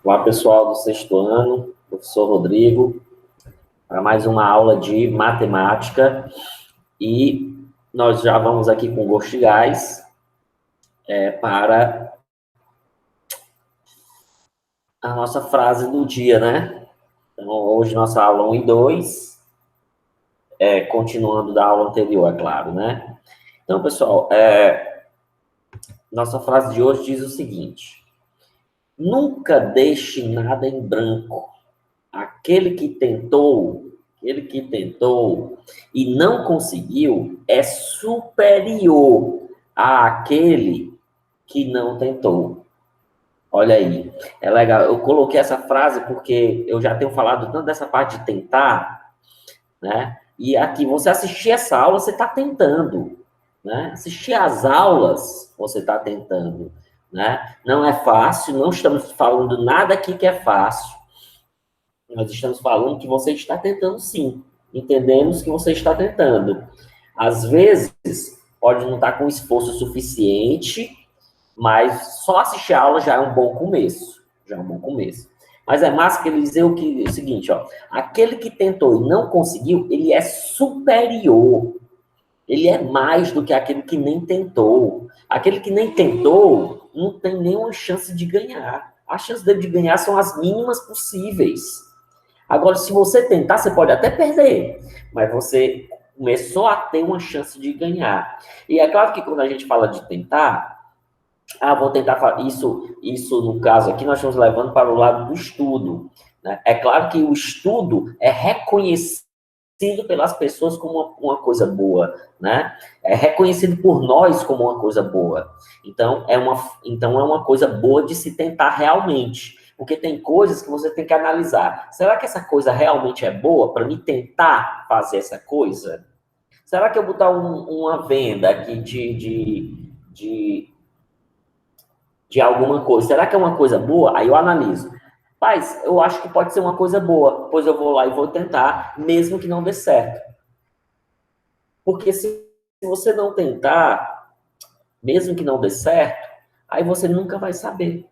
Olá, pessoal do sexto ano, professor Rodrigo, para mais uma aula de matemática. E nós já vamos aqui com gosto de gás para a nossa frase do dia, né? Então, hoje nossa aula 1 e 2, continuando da aula anterior, é claro, né? Então, pessoal, nossa frase de hoje diz o seguinte: nunca deixe nada em branco. Aquele que tentou e não conseguiu é superior àquele que não tentou. Olha aí, é legal. Eu coloquei essa frase porque eu já tenho falado tanto dessa parte de tentar, né? E aqui, você assistir essa aula, você está tentando, né? Assistir às aulas, você está tentando, né? Não é fácil, não estamos falando nada aqui que é fácil. Nós estamos falando que você está tentando sim. Entendemos que você está tentando. Às vezes, pode não estar com esforço suficiente, mas só assistir a aula já é um bom começo. Já é um bom começo. Mas é massa que ele dizer o seguinte, ó. Aquele que tentou e não conseguiu, ele é superior. Ele é mais do que aquele que nem tentou. Aquele que nem tentou não tem nenhuma chance de ganhar. As chances dele de ganhar são as mínimas possíveis. Agora, se você tentar, você pode até perder, mas você começou a ter uma chance de ganhar. E é claro que quando a gente fala de tentar, vou tentar isso no caso aqui, nós estamos levando para o lado do estudo, né? É claro que o estudo é reconhecido pelas pessoas como uma coisa boa, né? É reconhecido por nós como uma coisa boa. Então é uma coisa boa de se tentar realmente. Porque tem coisas que você tem que analisar. Será que essa coisa realmente é boa para me tentar fazer essa coisa? Será que eu botar uma venda aqui de alguma coisa, será que é uma coisa boa? Aí eu analiso. Mas eu acho que pode ser uma coisa boa, pois eu vou lá e vou tentar, mesmo que não dê certo. Porque se você não tentar, mesmo que não dê certo, aí você nunca vai saber.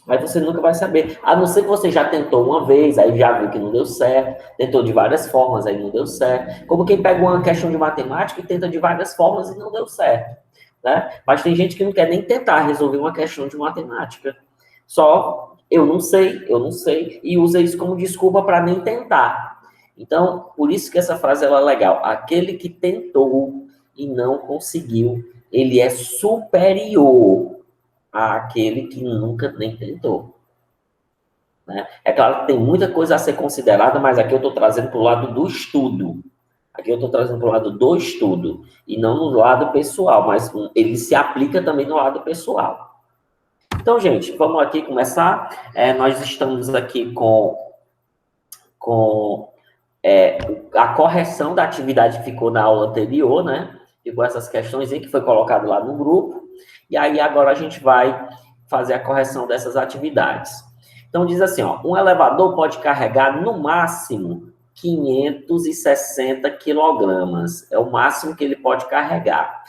Aí você nunca vai saber. A não ser que você já tentou uma vez, aí já viu que não deu certo, tentou de várias formas, aí não deu certo. Como quem pega uma questão de matemática e tenta de várias formas e não deu certo. Né? Mas tem gente que não quer nem tentar resolver uma questão de matemática. Só eu não sei, e usa isso como desculpa para nem tentar. Então, por isso que essa frase ela é legal. Aquele que tentou e não conseguiu, ele é superior àquele que nunca nem tentou. Né? É claro que tem muita coisa a ser considerada, mas aqui eu estou trazendo para o lado do estudo. Aqui eu estou trazendo para o lado do estudo, e não no lado pessoal, mas ele se aplica também no lado pessoal. Então, gente, vamos aqui começar. Nós estamos aqui com a correção da atividade que ficou na aula anterior, né? Ficou essas questões que foi colocado lá no grupo. E aí, agora a gente vai fazer a correção dessas atividades. Então, diz assim, ó, um elevador pode carregar no máximo 560 quilogramas. É o máximo que ele pode carregar.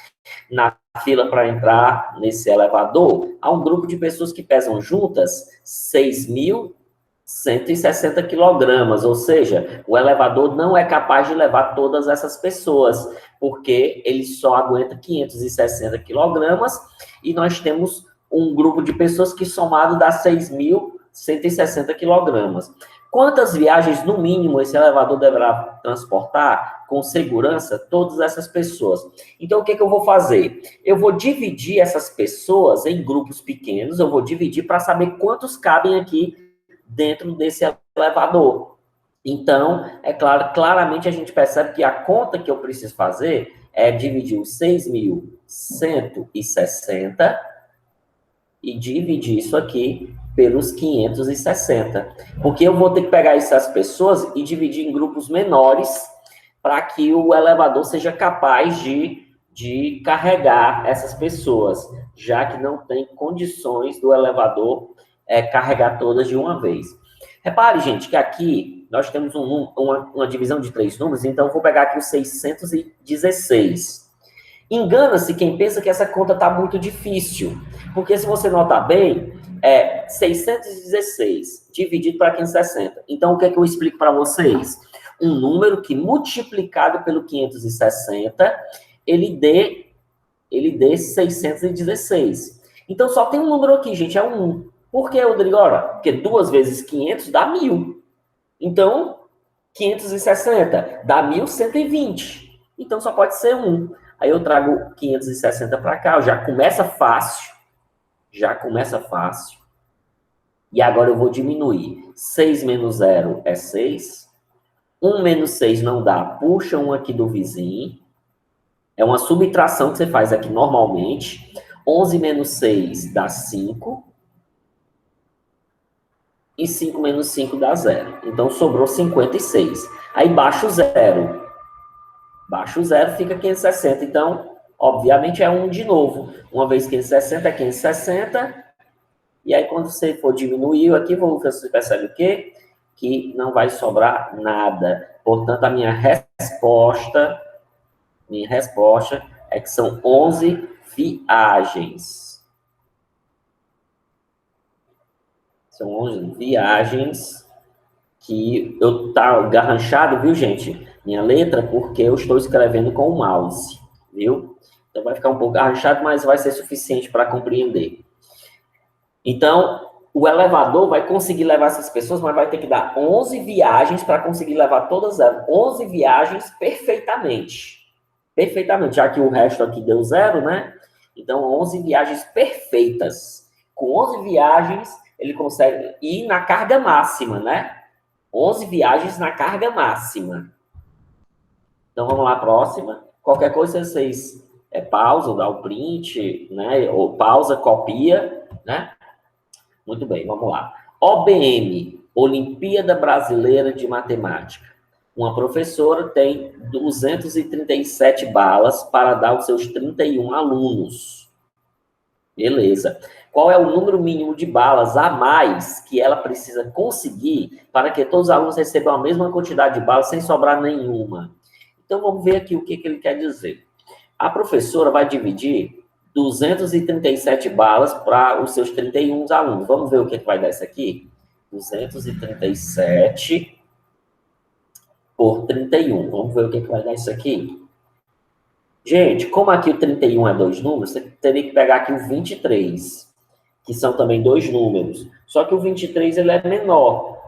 Na fila para entrar nesse elevador, há um grupo de pessoas que pesam juntas 6.160 quilogramas, ou seja, o elevador não é capaz de levar todas essas pessoas, porque ele só aguenta 560 quilogramas, e nós temos um grupo de pessoas que somado dá 6.160 quilogramas. Quantas viagens, no mínimo, esse elevador deverá transportar com segurança todas essas pessoas? Então, o que eu vou fazer? Eu vou dividir essas pessoas em grupos pequenos, eu vou dividir para saber quantos cabem aqui dentro desse elevador. Então, é claro, claramente a gente percebe que a conta que eu preciso fazer é dividir os 6.160 e dividir isso aqui pelos 560. Porque eu vou ter que pegar essas pessoas e dividir em grupos menores para que o elevador seja capaz de carregar essas pessoas, já que não tem condições do elevador carregar todas de uma vez. Repare, gente, que aqui nós temos uma divisão de 3 números, então eu vou pegar aqui o 616. Engana-se quem pensa que essa conta está muito difícil, porque se você notar bem, 616 dividido para 560. Então, o que é que eu explico para vocês? Um número que multiplicado pelo 560, ele dê 616. Então, só tem um número aqui, gente, é um 1. Por que, Rodrigo? Ora, porque 2 vezes 500 dá 1.000. Então, 560 dá 1.120. Então, só pode ser 1. Aí eu trago 560 para cá, já começa fácil. Já começa fácil. E agora eu vou diminuir. 6 menos 0 é 6. 1 menos 6 não dá. Puxa um aqui do vizinho. É uma subtração que você faz aqui normalmente. 11 menos 6 dá 5. E 5 menos 5 dá 0. Então, sobrou 56. Aí, baixa o 0. Baixa o 0, fica 560. Então, obviamente, é 1 de novo. Uma vez 560 é 560. E aí, quando você for diminuir aqui, você percebe o quê? Que não vai sobrar nada. Portanto, a minha resposta é que são 11 viagens. São 11 viagens que eu tá garranchado, viu, gente? Minha letra, porque eu estou escrevendo com o mouse, viu? Então vai ficar um pouco garranchado, mas vai ser suficiente para compreender. Então, o elevador vai conseguir levar essas pessoas, mas vai ter que dar 11 viagens para conseguir levar todas elas. 11 viagens perfeitamente. Perfeitamente, já que o resto aqui deu 0, né? Então, 11 viagens perfeitas. Com 11 viagens, ele consegue ir na carga máxima, né? 11 viagens na carga máxima. Então, vamos lá, próxima. Qualquer coisa, vocês pausa, dá o print, né? Ou pausa, copia, né? Muito bem, vamos lá. OBM, Olimpíada Brasileira de Matemática. Uma professora tem 237 balas para dar aos seus 31 alunos. Beleza. Qual é o número mínimo de balas a mais que ela precisa conseguir para que todos os alunos recebam a mesma quantidade de balas sem sobrar nenhuma? Então, vamos ver aqui o que ele quer dizer. A professora vai dividir 237 balas para os seus 31 alunos. Vamos ver o que vai dar isso aqui? 237 por 31. Vamos ver o que vai dar isso aqui? Gente, como aqui o 31 é 2 números, você teria que pegar aqui o 23, que são também 2 números. Só que o 23, ele é menor.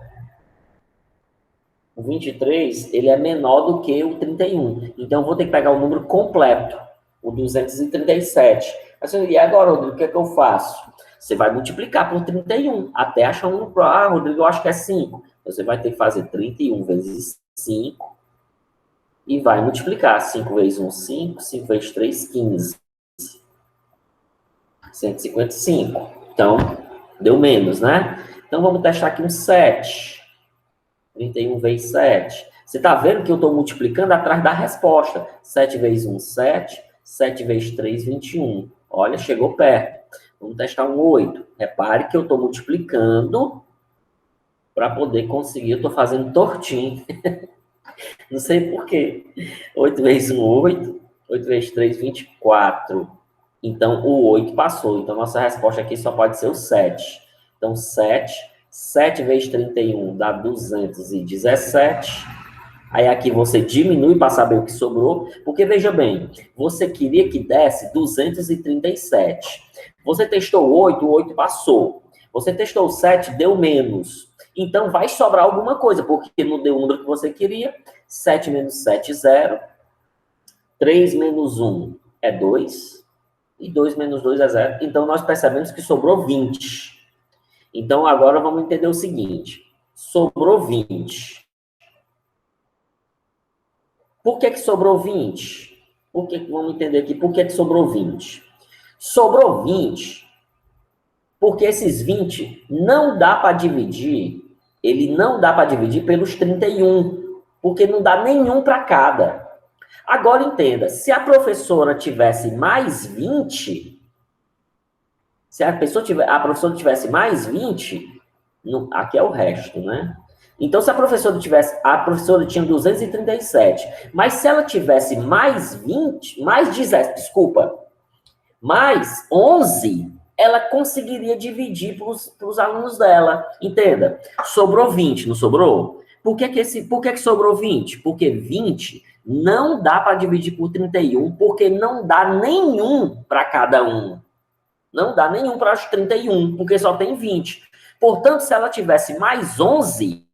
O 23, ele é menor do que o 31. Então, eu vou ter que pegar o número completo, o 237. E agora, Rodrigo, o que é que eu faço? Você vai multiplicar por 31, até achar um... Ah, Rodrigo, eu acho que é 5. Você vai ter que fazer 31 vezes 5 e vai multiplicar. 5 vezes 1, 5. 5 vezes 3, 15. 155. Então, deu menos, né? Então, vamos testar aqui um 7. 31 vezes 7. Você está vendo que eu estou multiplicando atrás da resposta. 7 vezes 1, 7. 7 vezes 3, 21. Olha, chegou perto. Vamos testar um 8. Repare que eu estou multiplicando para poder conseguir. Eu estou fazendo tortinho. Não sei por quê. 8 vezes 1, 8. 8 vezes 3, 24. Então, o 8 passou. Então, nossa resposta aqui só pode ser o 7. Então, 7. 7 vezes 31 dá 217. Aí aqui você diminui para saber o que sobrou. Porque, veja bem, você queria que desse 237. Você testou 8, o 8 passou. Você testou 7, deu menos. Então, vai sobrar alguma coisa, porque não deu o número que você queria. 7 menos 7, 0. 3 menos 1 é 2. E 2 menos 2 é 0. Então, nós percebemos que sobrou 20. Então, agora vamos entender o seguinte. Sobrou 20. Por que sobrou 20? Vamos entender aqui por que sobrou 20. Sobrou 20 porque esses 20 não dá para dividir, ele não dá para dividir pelos 31, porque não dá nenhum para cada. Agora entenda, se a professora tivesse mais 20, se a professora tivesse mais 20, aqui é o resto, né? Então, se a professora tinha 237, mas se ela tivesse mais 11, ela conseguiria dividir para os alunos dela. Entenda? Sobrou 20, não sobrou? Por que sobrou 20? Porque 20 não dá para dividir por 31, porque não dá nenhum para cada um. Não dá nenhum para os 31, porque só tem 20. Portanto, se ela tivesse mais 11,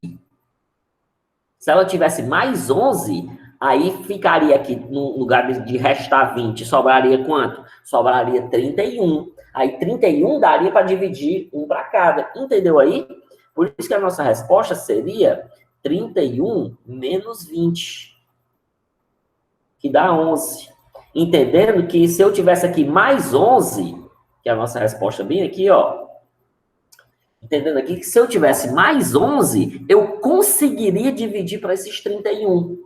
aí ficaria aqui, no lugar de restar 20, sobraria quanto? Sobraria 31. Aí 31 daria para dividir um para cada. Entendeu aí? Por isso que a nossa resposta seria 31 menos 20, que dá 11. Entendendo que se eu tivesse aqui mais 11, que é a nossa resposta bem aqui, ó. Entendendo aqui que se eu tivesse mais 11, eu conseguiria dividir para esses 31.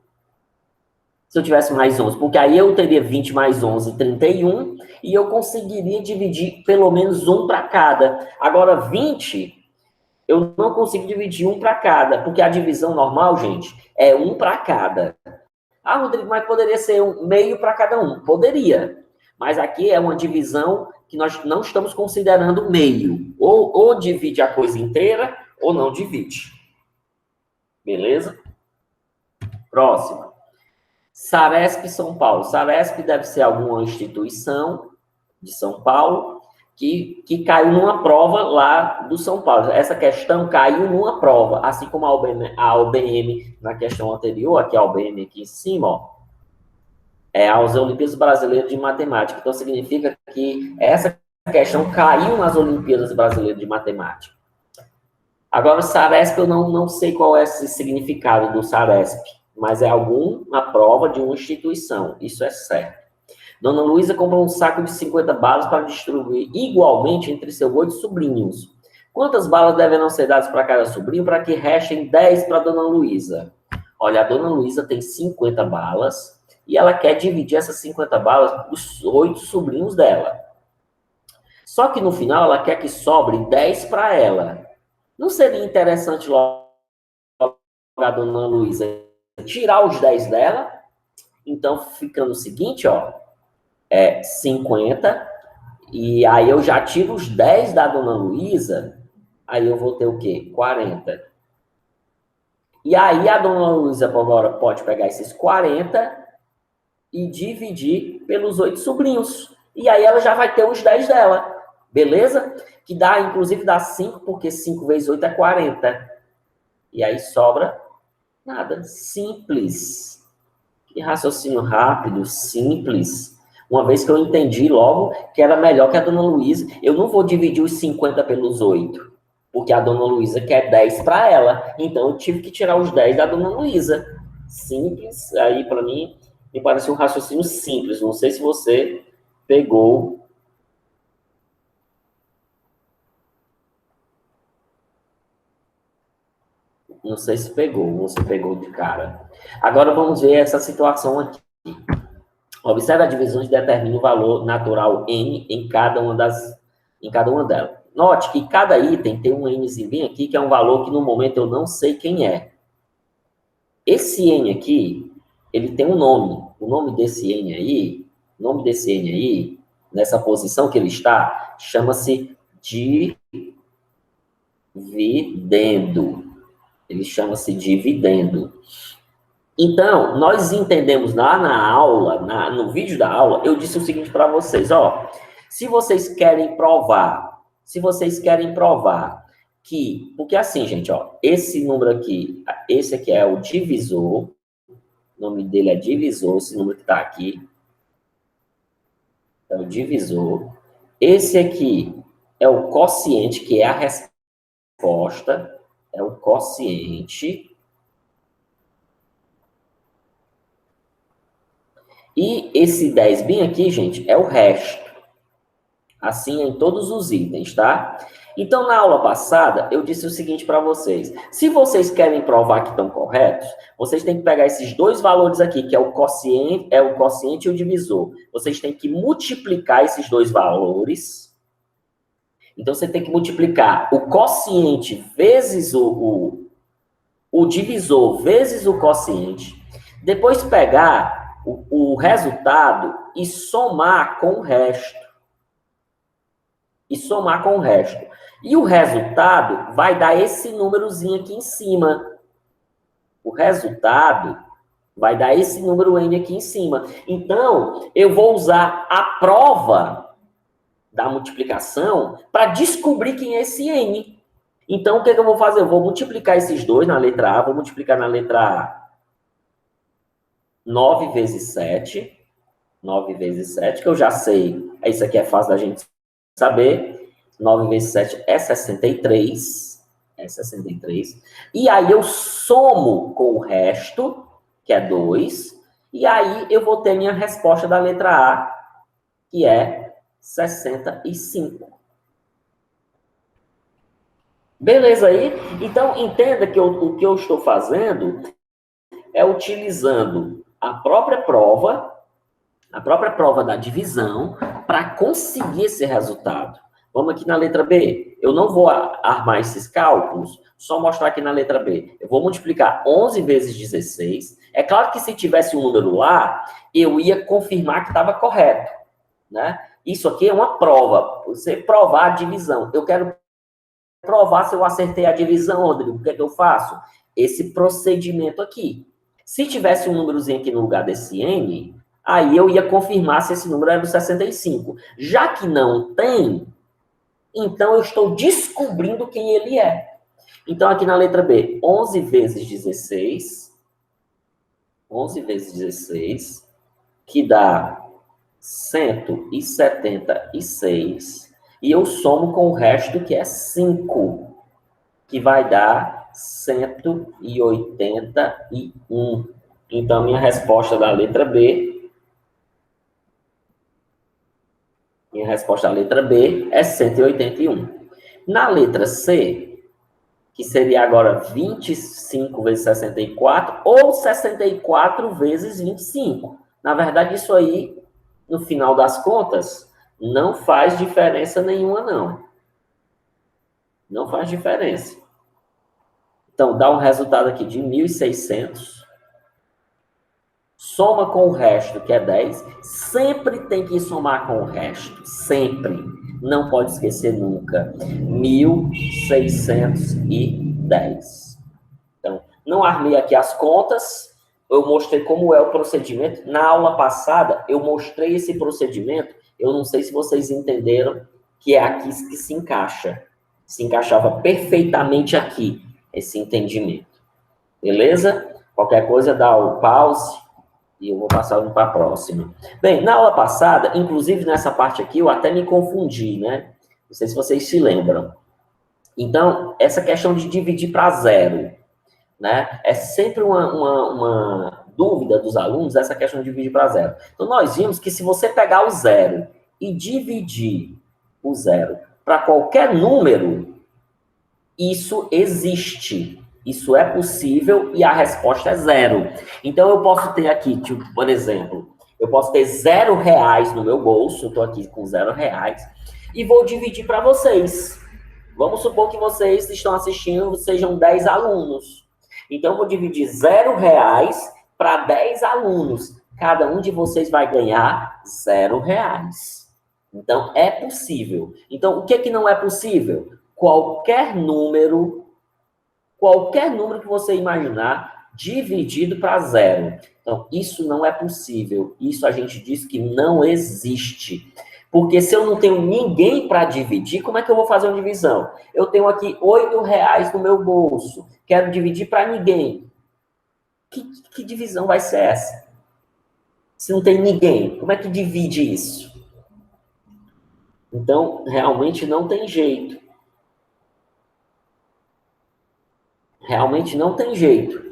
Se eu tivesse mais 11, porque aí eu teria 20 mais 11, 31, e eu conseguiria dividir pelo menos um para cada. Agora, 20, eu não consigo dividir um para cada, porque a divisão normal, gente, é um para cada. Ah, Rodrigo, mas poderia ser um meio para cada um. Poderia. Mas aqui é uma divisão que nós não estamos considerando meio. Ou divide a coisa inteira, ou não divide. Beleza? Próxima. Saresp São Paulo. Saresp deve ser alguma instituição de São Paulo que caiu numa prova lá do São Paulo. Essa questão caiu numa prova, assim como a OBM na questão anterior, aqui a OBM aqui em cima, ó, as Olimpíadas Brasileiras de Matemática. Então, significa que essa questão caiu nas Olimpíadas Brasileiras de Matemática. Agora, o Saresp, eu não sei qual é esse significado do Saresp, mas é alguma prova de uma instituição, isso é certo. Dona Luísa comprou um saco de 50 balas para distribuir igualmente entre seus 8 sobrinhos. Quantas balas deverão ser dadas para cada sobrinho para que restem 10 para Dona Luísa? Olha, a Dona Luísa tem 50 balas e ela quer dividir essas 50 balas para os 8 sobrinhos dela. Só que no final ela quer que sobre 10 para ela. Não seria interessante logo a Dona Luísa tirar os 10 dela? Então fica no seguinte, ó. 50, e aí eu já tiro os 10 da Dona Luísa, aí eu vou ter o quê? 40. E aí a Dona Luísa agora pode pegar esses 40 e dividir pelos 8 sobrinhos. E aí ela já vai ter os 10 dela, beleza? Que dá, inclusive, dá 5, porque 5 vezes 8 é 40. E aí sobra nada. Simples. Que raciocínio rápido, simples. Uma vez que eu entendi logo que era melhor que a Dona Luísa, eu não vou dividir os 50 pelos 8, porque a Dona Luísa quer 10 para ela. Então, eu tive que tirar os 10 da Dona Luísa. Simples. Aí, para mim, me parece um raciocínio simples. Não sei se você pegou. Não sei se pegou, você pegou de cara. Agora, vamos ver essa situação aqui. Observe a divisão que determina o valor natural N em cada uma delas. Note que cada item tem um Nzinho bem aqui, que é um valor que no momento eu não sei quem é. Esse N aqui, ele tem um nome. O nome desse N aí, nessa posição que ele está, chama-se dividendo. Ele chama-se dividendo. Então, nós entendemos lá na aula, no vídeo da aula, eu disse o seguinte para vocês, ó, se vocês querem provar que, porque assim, gente, ó, esse número aqui, esse aqui é o divisor, o nome dele é divisor, esse número que está aqui, é o divisor, esse aqui é o quociente, que é a resposta, é o quociente. E esse 10 bem aqui, gente, é o resto. Assim é em todos os itens, tá? Então, na aula passada, eu disse o seguinte para vocês. Se vocês querem provar que estão corretos, vocês têm que pegar esses dois valores aqui, que é o quociente e o divisor. Vocês têm que multiplicar esses dois valores. Então, você tem que multiplicar o quociente vezes o divisor vezes o quociente. Depois pegar o resultado e somar com o resto. e somar com o resto. E o resultado vai dar esse númerozinho aqui em cima. O resultado vai dar esse número n aqui em cima. Então, eu vou usar a prova da multiplicação para descobrir quem é esse n. Então, o que eu vou fazer? Eu vou multiplicar esses dois na letra A, vou multiplicar na letra A 9 vezes 7. 9 vezes 7, que eu já sei. Isso aqui é fácil da gente saber. 9 vezes 7 é 63. É 63. E aí eu somo com o resto, que é 2. E aí eu vou ter minha resposta da letra A, que é 65. Beleza aí? Então, entenda que o que eu estou fazendo é utilizando a própria prova da divisão para conseguir esse resultado. Vamos aqui na letra B. Eu não vou armar esses cálculos, só mostrar aqui na letra B. Eu vou multiplicar 11 vezes 16. É claro que se tivesse um número lá, eu ia confirmar que estava correto, né? Isso aqui é uma prova. Você provar a divisão. Eu quero provar se eu acertei a divisão, Rodrigo. O que é que eu faço? Esse procedimento aqui. Se tivesse um númerozinho aqui no lugar desse N, aí eu ia confirmar se esse número era do 65. Já que não tem, então eu estou descobrindo quem ele é. Então, aqui na letra B, 11 vezes 16. 11 vezes 16, que dá 176. E eu somo com o resto, que é 5, que vai dar 181. Então, minha resposta da letra B é 181. Na letra C, que seria agora 25 vezes 64, ou 64 vezes 25. Na verdade, isso aí, no final das contas, não faz diferença nenhuma, não. Não faz diferença. Então, dá um resultado aqui de 1.600. Soma com o resto, que é 10. Sempre tem que somar com o resto. Sempre. Não pode esquecer nunca. 1.610. Então, não armei aqui as contas. Eu mostrei como é o procedimento. Na aula passada, eu mostrei esse procedimento. Eu não sei se vocês entenderam que é aqui que se encaixa. Se encaixava perfeitamente aqui, esse entendimento. Beleza? Qualquer coisa, dá o pause e eu vou passar para a próxima. Bem, na aula passada, inclusive nessa parte aqui, eu até me confundi, né? Não sei se vocês se lembram. Então, essa questão de dividir para zero, né? É sempre uma dúvida dos alunos, essa questão de dividir para zero. Então, nós vimos que se você pegar o zero e dividir o zero para qualquer número, isso existe. Isso é possível e a resposta é zero. Então, eu posso ter aqui, tipo, por exemplo, eu posso ter R$0 no meu bolso, eu estou aqui com R$0, e vou dividir para vocês. Vamos supor que vocês estão assistindo, sejam 10 alunos. Então, eu vou dividir R$0 para 10 alunos. Cada um de vocês vai ganhar R$0. Então, é possível. Então, o que que não é possível? Qualquer número que você imaginar, dividido para zero. Então, isso não é possível. Isso a gente diz que não existe. Porque se eu não tenho ninguém para dividir, como é que eu vou fazer uma divisão? Eu tenho aqui R$8 no meu bolso. Quero dividir para ninguém. Que divisão vai ser essa? Se não tem ninguém, como é que divide isso? Então, realmente não tem jeito. Realmente não tem jeito.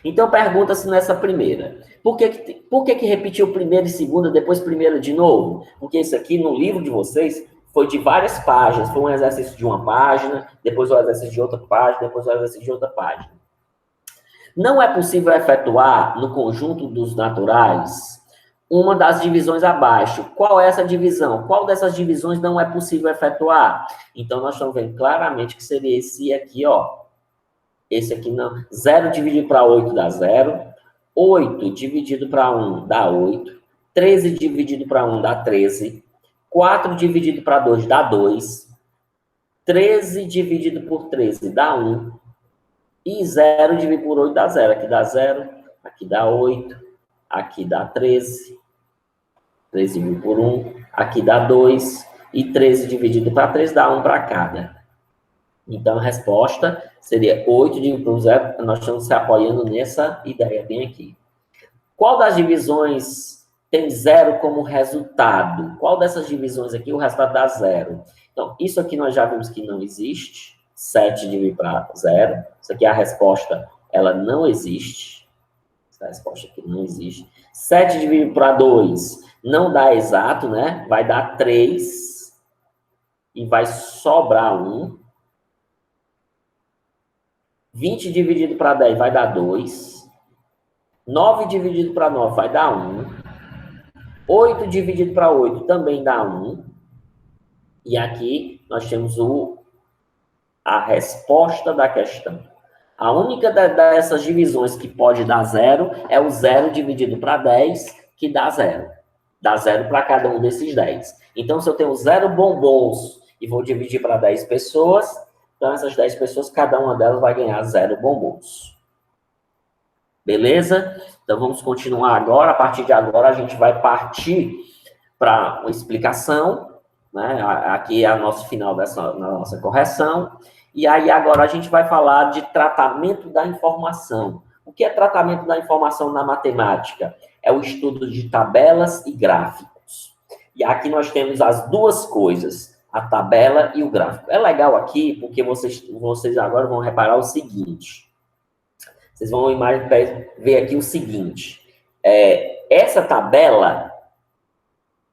Então, pergunta-se nessa primeira. Por que repetiu primeira e segunda, depois primeira de novo? Porque isso aqui, no livro de vocês, foi de várias páginas. Foi um exercício de uma página, depois um exercício de outra página, depois um exercício de outra página. Não é possível efetuar, no conjunto dos naturais, uma das divisões abaixo. Qual é essa divisão? Qual dessas divisões não é possível efetuar? Então, nós estamos vendo claramente que seria esse aqui, ó. Esse aqui não. 0 dividido para 8 dá 0. 8 dividido para 1 dá 8. 13 dividido para 1 dá 13. 4 dividido para 2 dá 2. 13 dividido por 13 dá 1. E 0 dividido por 8 dá 0. Aqui dá 0, aqui dá 8, aqui dá 13. 13 dividido por 1, aqui dá 2. E 13 dividido para 3 dá 1 para cada. Então, a resposta seria 8 dividido por 0. Nós estamos se apoiando nessa ideia bem aqui. Qual das divisões tem 0 como resultado? Qual dessas divisões aqui o resultado dá 0? Então, isso aqui nós já vimos que não existe. 7 dividido para 0. Isso aqui é a resposta, ela não existe. Essa resposta aqui não existe. 7 dividido para 2 não dá exato, né? Vai dar 3 e vai sobrar 1. 20 dividido para 10 vai dar 2. 9 dividido para 9 vai dar 1. 8 dividido para 8 também dá 1. E aqui nós temos a resposta da questão. A única dessas divisões que pode dar 0 é o 0 dividido para 10, que dá 0. Dá 0 para cada um desses 10. Então, se eu tenho 0 bombons e vou dividir para 10 pessoas, então essas 10 pessoas, cada uma delas vai ganhar 0 bombons. Beleza? Então, vamos continuar agora. A partir de agora, a gente vai partir para uma explicação, né? Aqui é o nosso final na nossa correção. E aí, agora, a gente vai falar de tratamento da informação. O que é tratamento da informação na matemática? É o estudo de tabelas e gráficos. E aqui nós temos as duas coisas, a tabela e o gráfico. É legal aqui, porque vocês agora vão reparar o seguinte. Vocês vão ver aqui o seguinte. Essa tabela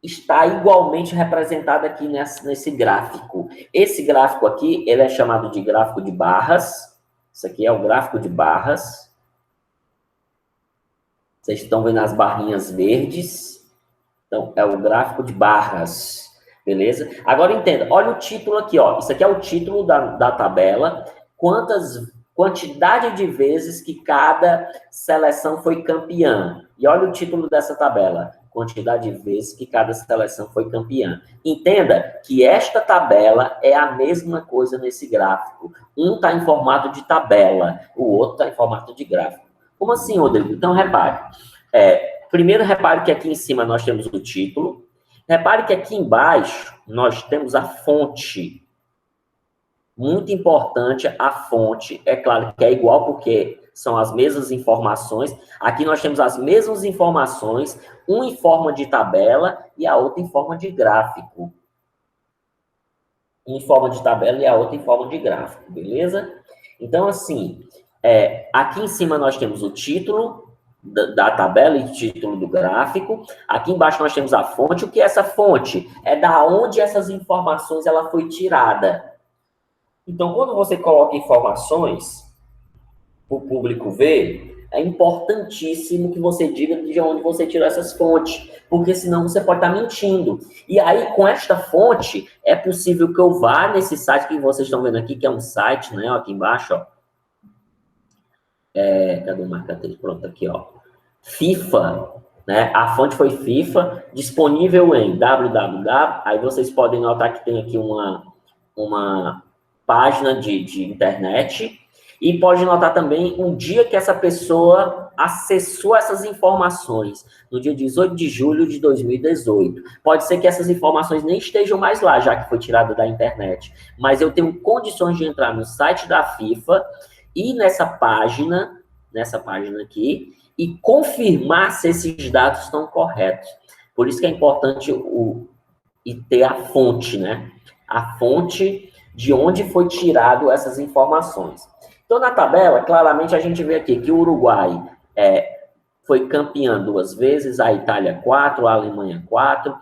está igualmente representada aqui nesse gráfico. Esse gráfico aqui, ele é chamado de gráfico de barras. Isso aqui é o gráfico de barras. Vocês estão vendo as barrinhas verdes. Então, é o gráfico de barras. Beleza? Agora, entenda. Olha o título aqui, ó. Isso aqui é o título da tabela. Quantidade de vezes que cada seleção foi campeã. E olha o título dessa tabela. Quantidade de vezes que cada seleção foi campeã. Entenda que esta tabela é a mesma coisa nesse gráfico. Um está em formato de tabela, o outro está em formato de gráfico. Como assim, Rodrigo? Então, repare. Primeiro, repare que aqui em cima nós temos o título. Repare que aqui embaixo nós temos a fonte. Muito importante a fonte. É claro que é igual porque são as mesmas informações. Aqui nós temos as mesmas informações, uma em forma de tabela e a outra em forma de gráfico. Em forma de tabela e a outra em forma de gráfico, beleza? Então, assim, aqui em cima nós temos o título da tabela e o título do gráfico. Aqui embaixo nós temos a fonte. O que é essa fonte? É da onde essas informações ela foi tirada. Então, quando você coloca informações para o público ver, é importantíssimo que você diga de onde você tirou essas fontes, porque senão você pode estar mentindo. E aí, com esta fonte, é possível que eu vá nesse site que vocês estão vendo aqui, que é um site, né? Ó, aqui embaixo, ó. Cadê o marca-texto? Pronto, aqui, ó. FIFA, né? A fonte foi FIFA, disponível em www. Aí vocês podem notar que tem aqui uma página de internet. E pode notar também um dia que essa pessoa acessou essas informações, no dia 18 de julho de 2018. Pode ser que essas informações nem estejam mais lá, já que foi tirada da internet. Mas eu tenho condições de entrar no site da FIFA e nessa página aqui, e confirmar se esses dados estão corretos. Por isso que é importante ter a fonte, né? A fonte de onde foi tirado essas informações. Então, na tabela, claramente a gente vê aqui que o Uruguai foi campeão 2 vezes, a Itália 4, a Alemanha 4,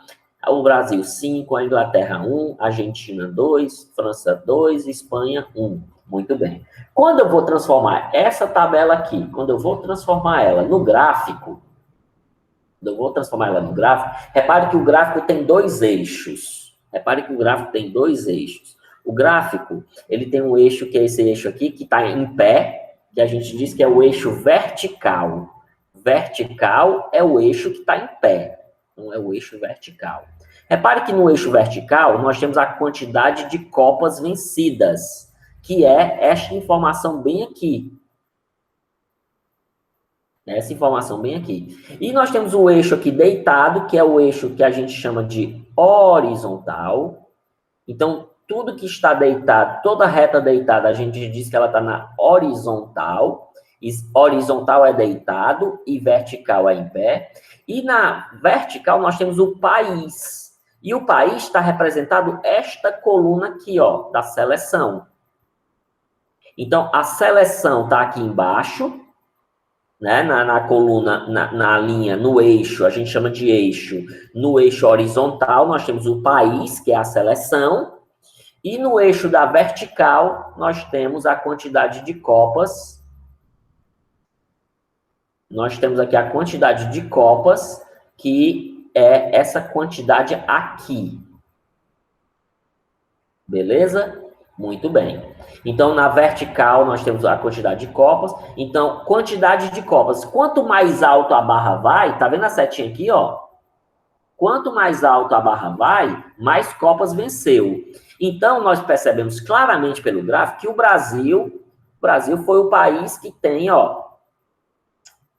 o Brasil 5, a Inglaterra 1, a Argentina 2, França 2, Espanha 1. Muito bem. Quando eu vou transformar essa tabela aqui, quando eu vou transformar ela no gráfico, repare que o gráfico tem 2 eixos. O gráfico, ele tem um eixo, que é esse eixo aqui, que está em pé, que a gente diz que é o eixo vertical. Vertical é o eixo que está em pé, não é o eixo vertical. Repare que no eixo vertical, nós temos a quantidade de copas vencidas, que é esta informação bem aqui. Essa informação bem aqui. E nós temos o eixo aqui deitado, que é o eixo que a gente chama de horizontal. Então, tudo que está deitado, toda reta deitada, a gente diz que ela está na horizontal. Horizontal é deitado e vertical é em pé. E na vertical nós temos o país. E o país está representado esta coluna aqui, ó, da seleção. Então, a seleção está aqui embaixo, né, na coluna, na linha, no eixo, a gente chama de eixo. No eixo horizontal, nós temos o país, que é a seleção. E no eixo da vertical, nós temos a quantidade de copas. Nós temos aqui a quantidade de copas, que é essa quantidade aqui. Beleza? Muito bem. Então, na vertical, nós temos a quantidade de copas. Então, quantidade de copas. Quanto mais alto a barra vai, tá vendo a setinha aqui, ó? Quanto mais alto a barra vai, mais copas venceu. Então, nós percebemos claramente pelo gráfico que o Brasil foi o país que tem, ó,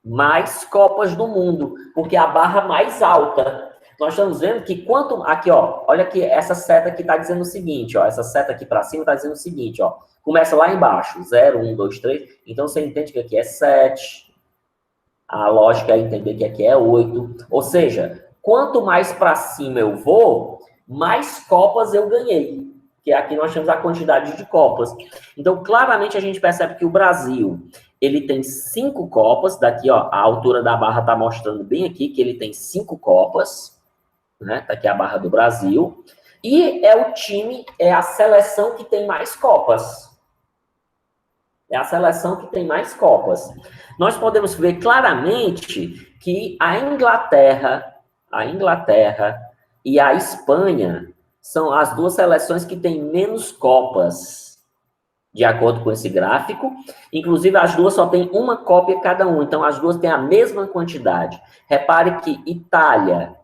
mais copas do mundo, porque a barra mais alta. Nós estamos vendo que quanto... Aqui, ó, olha que essa seta aqui está dizendo o seguinte, ó, essa seta aqui para cima está dizendo o seguinte, ó, começa lá embaixo, 0, 1, 2, 3, então você entende que aqui é 7, a lógica é entender que aqui é 8, ou seja, quanto mais para cima eu vou, mais copas eu ganhei, que aqui nós temos a quantidade de copas. Então, claramente a gente percebe que o Brasil, ele tem 5 copas, daqui, ó, a altura da barra está mostrando bem aqui que ele tem 5 copas, né? Tá aqui a barra do Brasil. E é o time, é a seleção que tem mais copas. É a seleção que tem mais copas. Nós podemos ver claramente que a Inglaterra e a Espanha são as duas seleções que têm menos copas, de acordo com esse gráfico. Inclusive, as duas só têm uma cópia cada uma. Então, as duas têm a mesma quantidade. Repare que Itália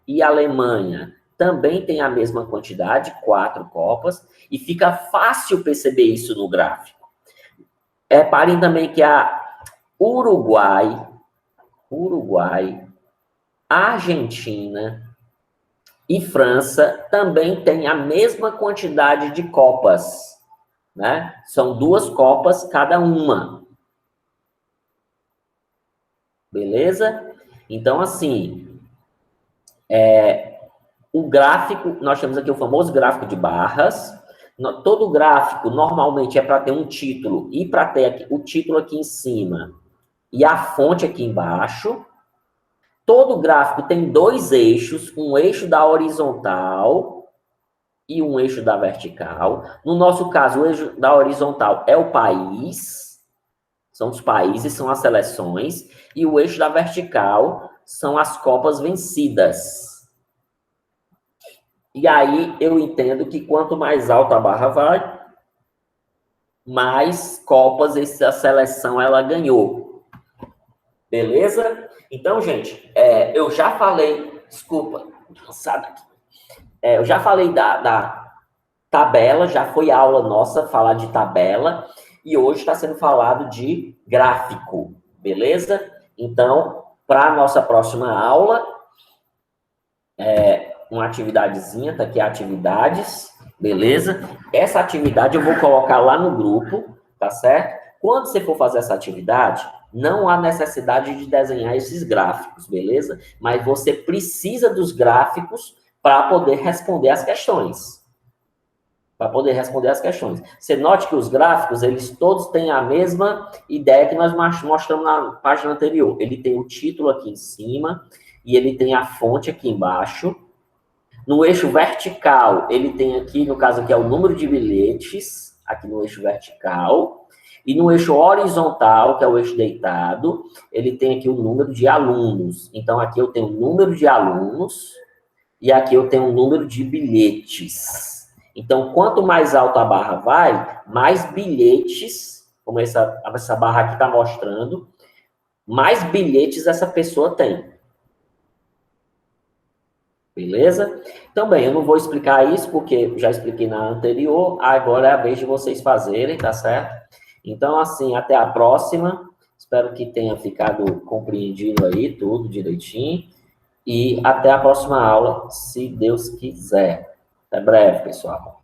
e Alemanha também têm a mesma quantidade, 4 copas, e fica fácil perceber isso no gráfico. Reparem também que a Uruguai, Argentina e França também têm a mesma quantidade de copas, né? São 2 copas cada uma. Beleza? Então, assim, o gráfico, nós temos aqui o famoso gráfico de barras. Todo gráfico, normalmente, é para ter um título e para ter aqui, o título aqui em cima e a fonte aqui embaixo. Todo gráfico tem 2 eixos, um eixo da horizontal e um eixo da vertical. No nosso caso, o eixo da horizontal é o país, são os países, são as seleções, e o eixo da vertical são as copas vencidas. E aí eu entendo que quanto mais alta a barra vai, mais copas essa seleção ela ganhou. Beleza? Então, gente, eu já falei... Desculpa, cansado aqui. Eu já falei da tabela, já foi aula nossa falar de tabela, e hoje está sendo falado de gráfico, beleza? Então, para a nossa próxima aula, uma atividadezinha, tá aqui atividades, beleza? Essa atividade eu vou colocar lá no grupo, tá certo? Quando você for fazer essa atividade, não há necessidade de desenhar esses gráficos, beleza? Mas você precisa dos gráficos para poder responder as questões. Você note que os gráficos, eles todos têm a mesma ideia que nós mostramos na página anterior. Ele tem o título aqui em cima e ele tem a fonte aqui embaixo. No eixo vertical, ele tem aqui, no caso aqui, é o número de bilhetes, aqui no eixo vertical. E no eixo horizontal, que é o eixo deitado, ele tem aqui o número de alunos. Então, aqui eu tenho o número de alunos e aqui eu tenho o número de bilhetes. Então, quanto mais alto a barra vai, mais bilhetes, como essa barra aqui está mostrando, mais bilhetes essa pessoa tem. Beleza? Então, bem, eu não vou explicar isso porque já expliquei na anterior, agora é a vez de vocês fazerem, tá certo? Então, assim, até a próxima. Espero que tenha ficado compreendido aí tudo direitinho. E até a próxima aula, se Deus quiser. Até breve, pessoal.